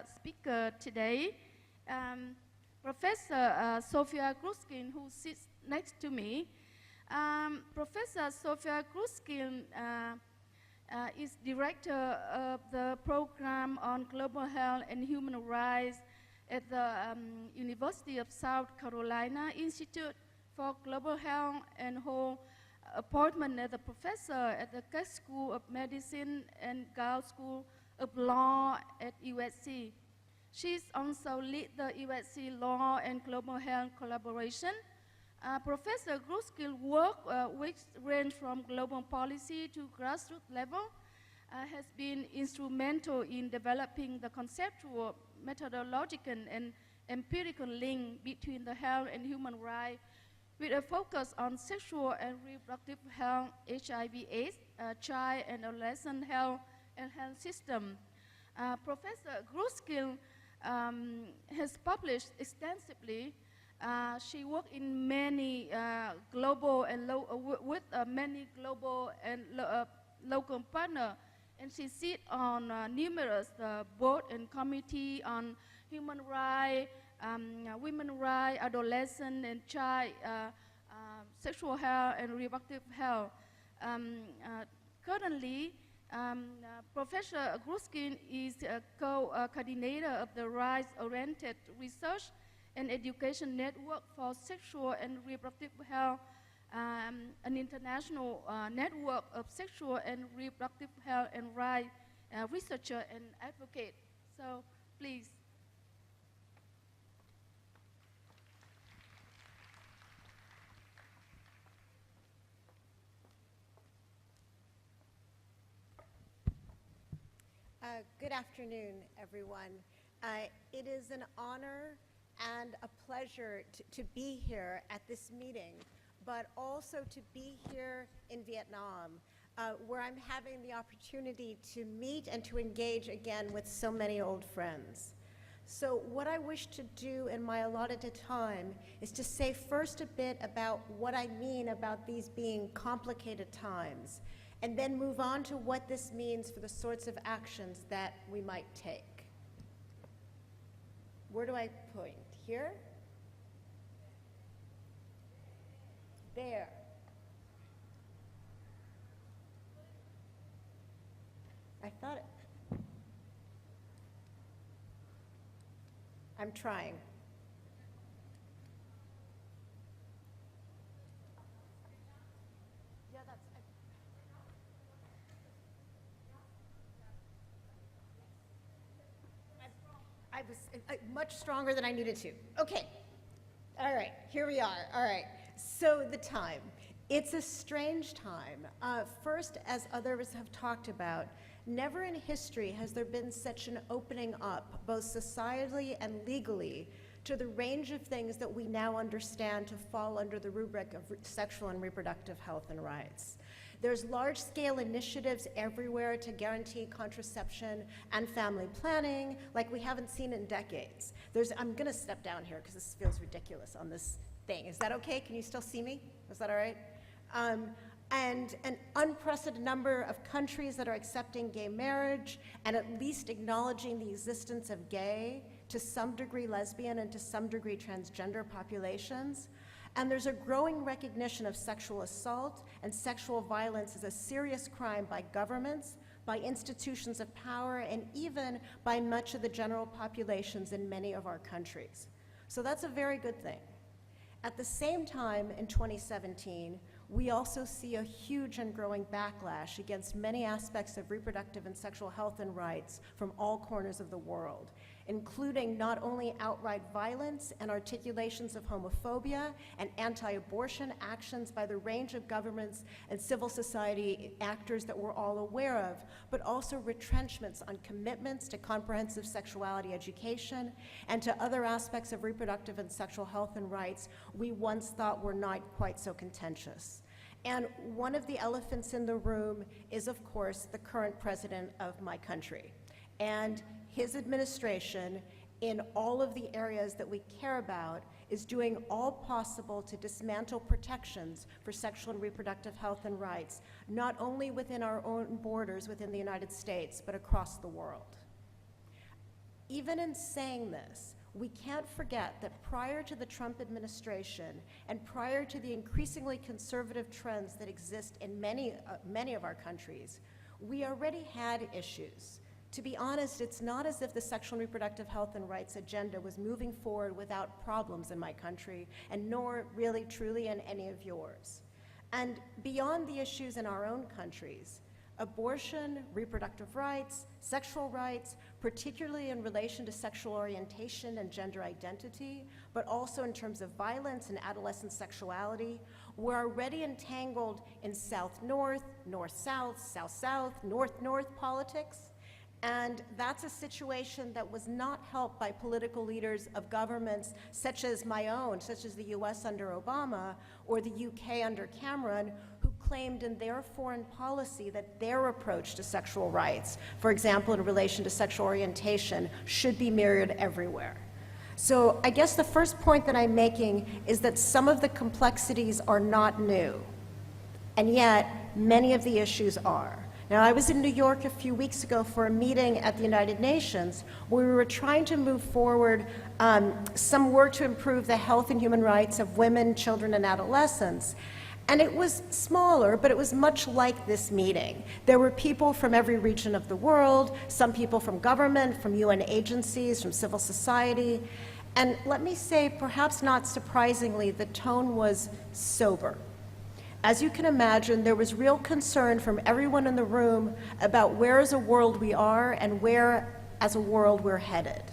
speaker today, Professor Sofia Gruskin, who sits next to me. Professor Sofia Gruskin is director of the program on global health and human rights at the University of South Carolina Institute for Global Health, and hold appointment as a professor at the Keck School of Medicine and Gould School of Law at USC. She's also lead the USC Law and Global Health Collaboration. Professor Gruskin's work, which range from global policy to grassroots level, has been instrumental in developing the conceptual, methodological, and empirical link between the health and human rights, with a focus on sexual and reproductive health, HIV/AIDS, child and adolescent health and health system. Professor Gruskin has published extensively. She worked in many global and with many global and local partners, and she sits on numerous board and committee on human rights, women's rights, adolescent and child sexual health and reproductive health. Currently, Professor Gruskin is a co-coordinator of the Rights-Oriented Research and Education Network for Sexual and Reproductive Health, an international network of sexual and reproductive health and rights researcher and advocate. So please. Good afternoon, everyone. It is an honor and a pleasure to be here at this meeting, but also to be here in Vietnam, where I'm having the opportunity to meet and to engage again with so many old friends. So what I wish to do in my allotted time is to say first a bit about what I mean about these being complicated times, and then move on to what this means for the sorts of actions that we might take. Where do I point? Here? There. I thought it. I'm trying. I was much stronger than I needed to. Okay. All right, here we are. All right. So the time. It's a strange time. First, as others have talked about, never in history has there been such an opening up, both societally and legally, to the range of things that we now understand to fall under the rubric of sexual and reproductive health and rights. There's large-scale initiatives everywhere to guarantee contraception and family planning like we haven't seen in decades. I'm gonna step down here because this feels ridiculous on this thing. Is that okay? Can you still see me? Is that all right? And an unprecedented number of countries that are accepting gay marriage and at least acknowledging the existence of gay, to some degree lesbian, and to some degree transgender populations. And there's a growing recognition of sexual assault and sexual violence as a serious crime by governments, by institutions of power, and even by much of the general populations in many of our countries. So that's a very good thing. At the same time, in 2017, we also see a huge and growing backlash against many aspects of reproductive and sexual health and rights from all corners of the world, including not only outright violence and articulations of homophobia and anti-abortion actions by the range of governments and civil society actors that we're all aware of, but also retrenchments on commitments to comprehensive sexuality education and to other aspects of reproductive and sexual health and rights we once thought were not quite so contentious. And one of the elephants in the room is, of course, the current president of my country. And his administration, in all of the areas that we care about, is doing all possible to dismantle protections for sexual and reproductive health and rights, not only within our own borders within the United States, but across the world. even in saying this, we can't forget that prior to the Trump administration and prior to the increasingly conservative trends that exist in many of our countries, we already had issues. To be honest, it's not as if the sexual and reproductive health and rights agenda was moving forward without problems in my country, and nor really truly in any of yours. And beyond the issues in our own countries, abortion, reproductive rights, sexual rights, particularly in relation to sexual orientation and gender identity, but also in terms of violence and adolescent sexuality, were already entangled in South-North, North-South, South-South, North-North politics. And that's a situation that was not helped by political leaders of governments such as my own, such as the US under Obama, or the UK under Cameron, who claimed in their foreign policy that their approach to sexual rights, for example, in relation to sexual orientation, should be mirrored everywhere. So I guess the first point that I'm making is that some of the complexities are not new, and yet many of the issues are. Now, I was in New York a few weeks ago for a meeting at the United Nations where we were trying to move forward some work to improve the health and human rights of women, children, and adolescents. And it was smaller, but it was much like this meeting. There were people from every region of the world, some people from government, from UN agencies, from civil society. And let me say, perhaps not surprisingly, the tone was sober. As you can imagine, there was real concern from everyone in the room about where as a world we are and where as a world we're headed.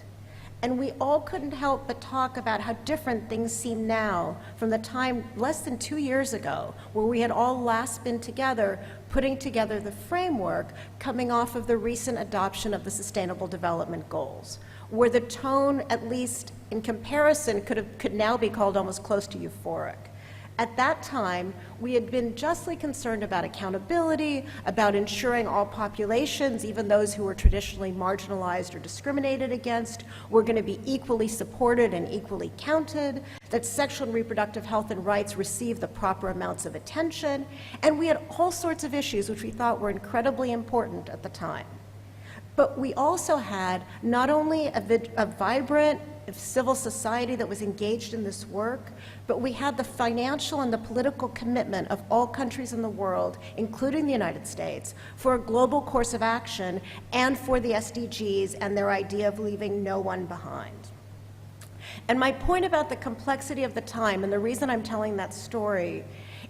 And we all couldn't help but talk about how different things seem now from the time less than 2 years ago, where we had all last been together, putting together the framework coming off of the recent adoption of the Sustainable Development Goals, where the tone, at least in comparison, could now be called almost close to euphoric. At that time, we had been justly concerned about accountability, about ensuring all populations, even those who were traditionally marginalized or discriminated against, were going to be equally supported and equally counted, that sexual and reproductive health and rights receive the proper amounts of attention, and we had all sorts of issues which we thought were incredibly important at the time. But we also had not only a vibrant civil society that was engaged in this work, but we had the financial and the political commitment of all countries in the world, including the United States, for a global course of action and for the SDGs and their idea of leaving no one behind. And my point about the complexity of the time, and the reason I'm telling that story,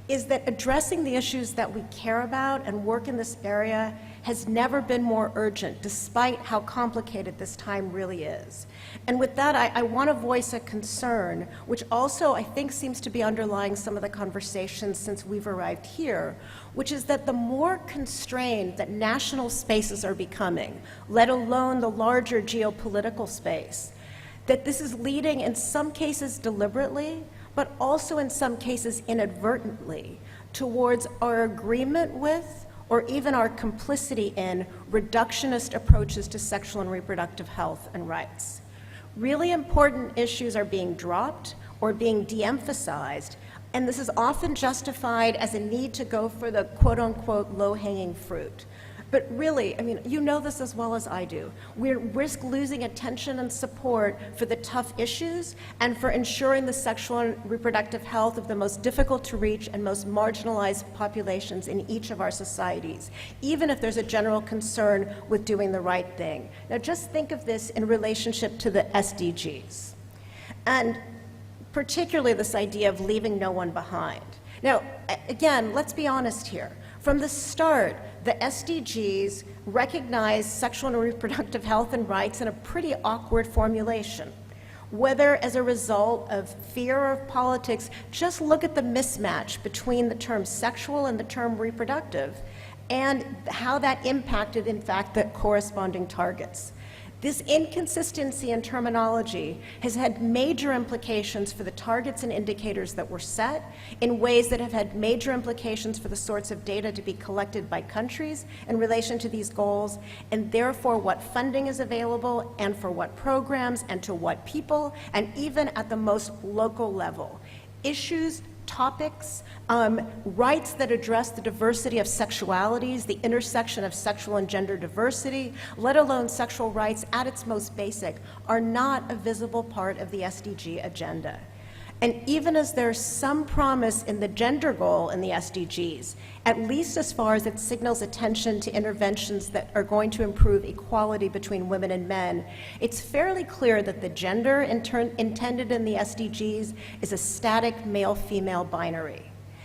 is that addressing the issues that we care about and work in this area has never been more urgent, despite how complicated this time really is. And with that, I want to voice a concern, which also I think seems to be underlying some of the conversations since we've arrived here, which is that the more constrained that national spaces are becoming, let alone the larger geopolitical space, that this is leading in some cases deliberately, but also in some cases inadvertently, towards our agreement with or even our complicity in reductionist approaches to sexual and reproductive health and rights. Really important issues are being dropped or being de-emphasized, and this is often justified as a need to go for the quote-unquote low-hanging fruit. But really, I mean, you know this as well as I do. We risk losing attention and support for the tough issues and for ensuring the sexual and reproductive health of the most difficult to reach and most marginalized populations in each of our societies, even if there's a general concern with doing the right thing. Now just think of this in relationship to the SDGs, and particularly this idea of leaving no one behind. Now, again, let's be honest here. From the start, the SDGs recognize sexual and reproductive health and rights in a pretty awkward formulation. Whether as a result of fear of politics, just look at the mismatch between the term sexual and the term reproductive and how that impacted, in fact, the corresponding targets. This inconsistency in terminology has had major implications for the targets and indicators that were set in ways that have had major implications for the sorts of data to be collected by countries in relation to these goals, and therefore what funding is available and for what programs and to what people, and even at the most local level. issues, topics, rights that address the diversity of sexualities, the intersection of sexual and gender diversity, let alone sexual rights at its most basic, are not a visible part of the SDG agenda. And even as there's some promise in the gender goal in the SDGs, at least as far as it signals attention to interventions that are going to improve equality between women and men, it's fairly clear that the gender intended in the SDGs is a static male-female binary.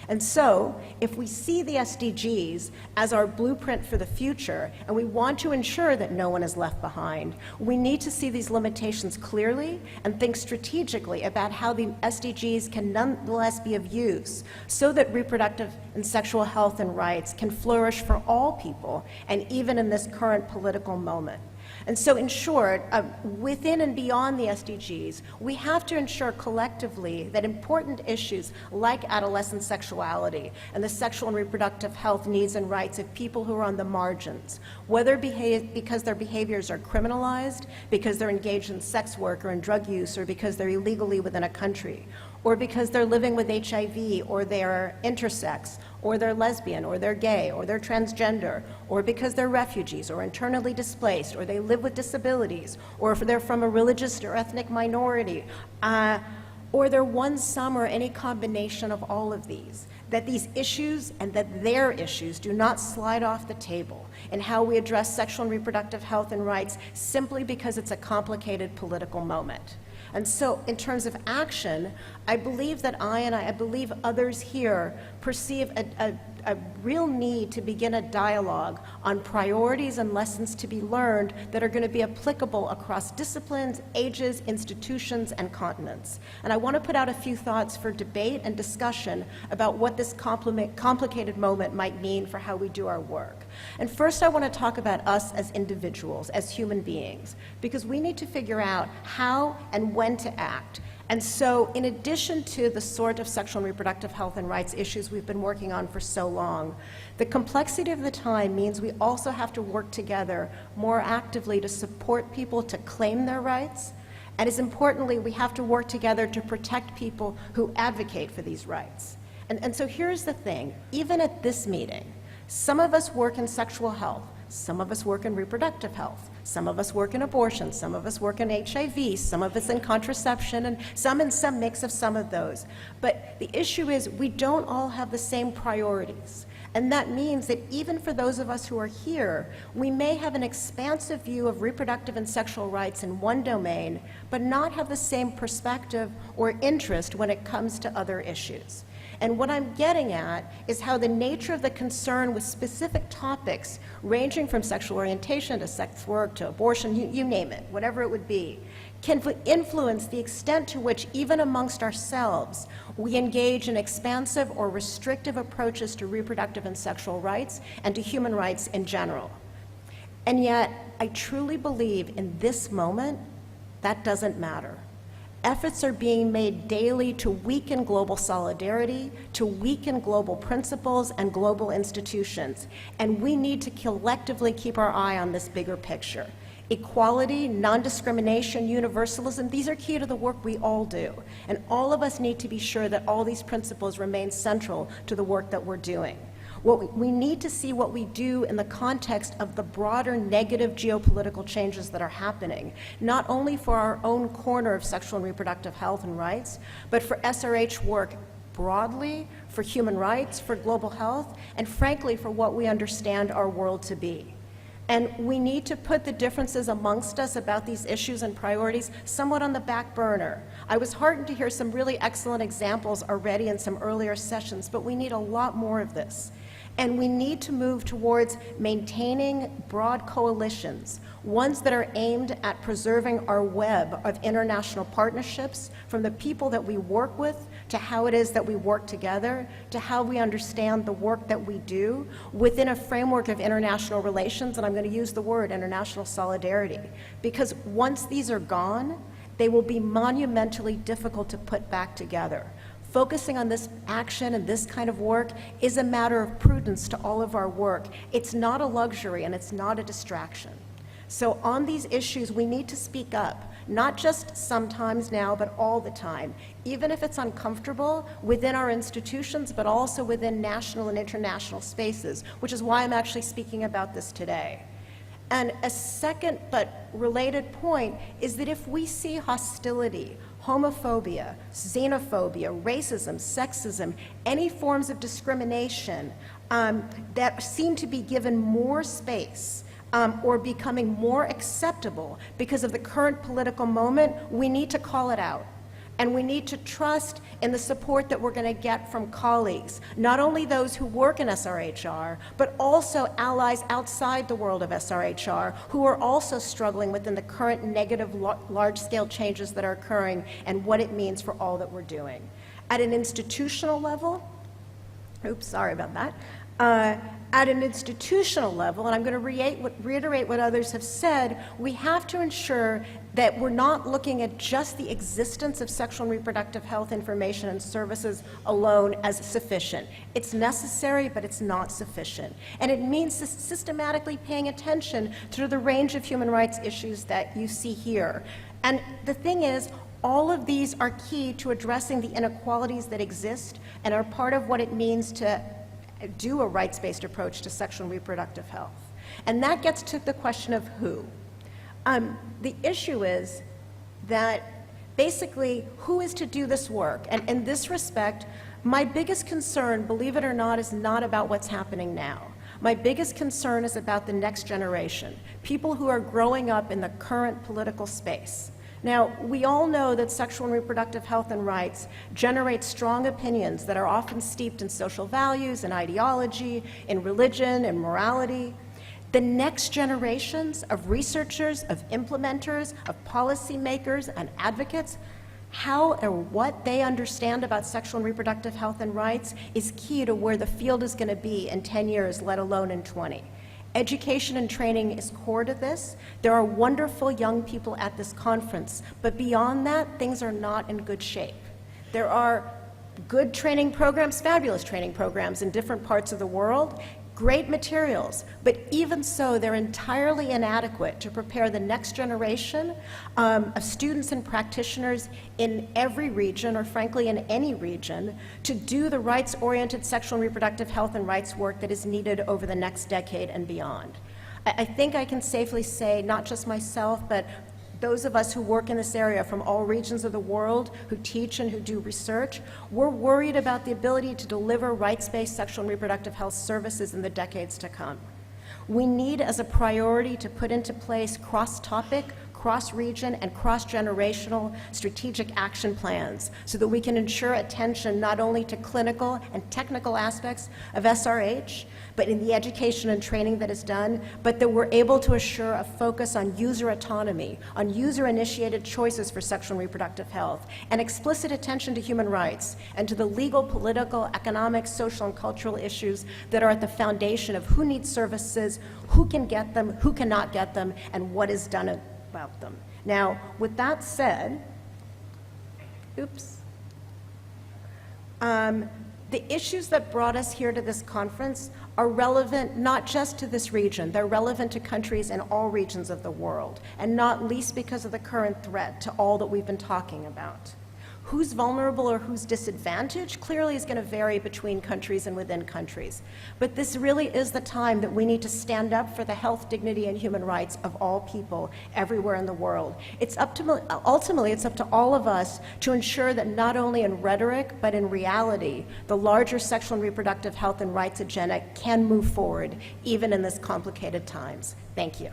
And so, if we see the SDGs as our blueprint for the future, and we want to ensure that no one is left behind, we need to see these limitations clearly and think strategically about how the SDGs can nonetheless be of use so that reproductive and sexual health and rights can flourish for all people, and even in this current political moment. And so, in short, within and beyond the SDGs, we have to ensure collectively that important issues like adolescent sexuality and the sexual and reproductive health needs and rights of people who are on the margins, whether because their behaviors are criminalized, because they're engaged in sex work or in drug use, or because they're illegally within a country, or because they're living with HIV, or they're intersex, or they're lesbian, or they're gay, or they're transgender, or because they're refugees, or internally displaced, or they live with disabilities, or if they're from a religious or ethnic minority, or they're one, some, or any combination of all of these, that these issues and that their issues do not slide off the table in how we address sexual and reproductive health and rights simply because it's a complicated political moment. And so, in terms of action, I believe that I believe others here perceive a real need to begin a dialogue on priorities and lessons to be learned that are going to be applicable across disciplines, ages, institutions, and continents. And I want to put out a few thoughts for debate and discussion about what this complicated moment might mean for how we do our work. And first, I want to talk about us as individuals, as human beings, because we need to figure out how and when to act. And so, in addition to the sort of sexual and reproductive health and rights issues we've been working on for so long, the complexity of the time means we also have to work together more actively to support people to claim their rights. And as importantly, we have to work together to protect people who advocate for these rights. And so here's the thing, even at this meeting, some of us work in sexual health, some of us work in reproductive health, some of us work in abortion, some of us work in HIV, some of us in contraception, and some mix of some of those. But the issue is we don't all have the same priorities. And that means that even for those of us who are here, we may have an expansive view of reproductive and sexual rights in one domain, but not have the same perspective or interest when it comes to other issues. And what I'm getting at is how the nature of the concern with specific topics, ranging from sexual orientation to sex work to abortion, you name it, whatever it would be, can influence the extent to which, even amongst ourselves, we engage in expansive or restrictive approaches to reproductive and sexual rights and to human rights in general. And yet, I truly believe in this moment, that doesn't matter. Efforts are being made daily to weaken global solidarity, to weaken global principles and global institutions. And we need to collectively keep our eye on this bigger picture. Equality, non-discrimination, universalism, these are key to the work we all do. And all of us need to be sure that all these principles remain central to the work that we're doing. We need to see what we do in the context of the broader negative geopolitical changes that are happening, not only for our own corner of sexual and reproductive health and rights, but for SRH work broadly, for human rights, for global health, and frankly, for what we understand our world to be. And we need to put the differences amongst us about these issues and priorities somewhat on the back burner. I was heartened to hear some really excellent examples already in some earlier sessions, but we need a lot more of this. And we need to move towards maintaining broad coalitions, ones that are aimed at preserving our web of international partnerships, from the people that we work with, to how it is that we work together, to how we understand the work that we do within a framework of international relations, and I'm going to use the word international solidarity. Because once these are gone, they will be monumentally difficult to put back together. Focusing on this action and this kind of work is a matter of prudence to all of our work. It's not a luxury and it's not a distraction. So on these issues, we need to speak up, not just sometimes now, but all the time, even if it's uncomfortable within our institutions, but also within national and international spaces, which is why I'm actually speaking about this today. And a second but related point is that if we see hostility, homophobia, xenophobia, racism, sexism, any forms of discrimination that seem to be given more space or becoming more acceptable because of the current political moment, we need to call it out. And we need to trust in the support that we're going to get from colleagues, not only those who work in SRHR, but also allies outside the world of SRHR who are also struggling within the current negative large-scale changes that are occurring and what it means for all that we're doing. At an institutional level, oops, sorry about that. At an institutional level, and I'm going to reiterate what others have said, we have to ensure that we're not looking at just the existence of sexual and reproductive health information and services alone as sufficient. It's necessary, but it's not sufficient. And it means systematically paying attention to the range of human rights issues that you see here. And the thing is, all of these are key to addressing the inequalities that exist and are part of what it means to do a rights-based approach to sexual and reproductive health. And that gets to the question of who. The issue is that basically who is to do this work? And in this respect, my biggest concern, believe it or not, is not about what's happening now. My biggest concern is about the next generation, people who are growing up in the current political space. Now, we all know that sexual and reproductive health and rights generate strong opinions that are often steeped in social values and ideology, in religion and morality. The next generations of researchers, of implementers, of policymakers and advocates, how or what they understand about sexual and reproductive health and rights is key to where the field is going to be in 10 years, let alone in 20. Education and training is core to this. There are wonderful young people at this conference, but beyond that, things are not in good shape. There are good training programs, fabulous training programs in different parts of the world, great materials, but even so, they're entirely inadequate to prepare the next generation of students and practitioners in every region, or frankly in any region, to do the rights-oriented sexual and reproductive health and rights work that is needed over the next decade and beyond. I think I can safely say, not just myself, but those of us who work in this area from all regions of the world, who teach and who do research, we're worried about the ability to deliver rights-based sexual and reproductive health services in the decades to come. We need as a priority to put into place cross-topic, cross-region, and cross-generational strategic action plans so that we can ensure attention not only to clinical and technical aspects of SRH, but in the education and training that is done, but that we're able to assure a focus on user autonomy, on user-initiated choices for sexual and reproductive health, and explicit attention to human rights and to the legal, political, economic, social, and cultural issues that are at the foundation of who needs services, who can get them, who cannot get them, and what is done about them. Now, with that said, the issues that brought us here to this conference are relevant not just to this region, they're relevant to countries in all regions of the world, and not least because of the current threat to all that we've been talking about. Who's vulnerable or who's disadvantaged clearly is going to vary between countries and within countries. But this really is the time that we need to stand up for the health, dignity, and human rights of all people everywhere in the world. Ultimately, it's up to all of us to ensure that not only in rhetoric, but in reality, the larger sexual and reproductive health and rights agenda can move forward, even in this complicated times. Thank you.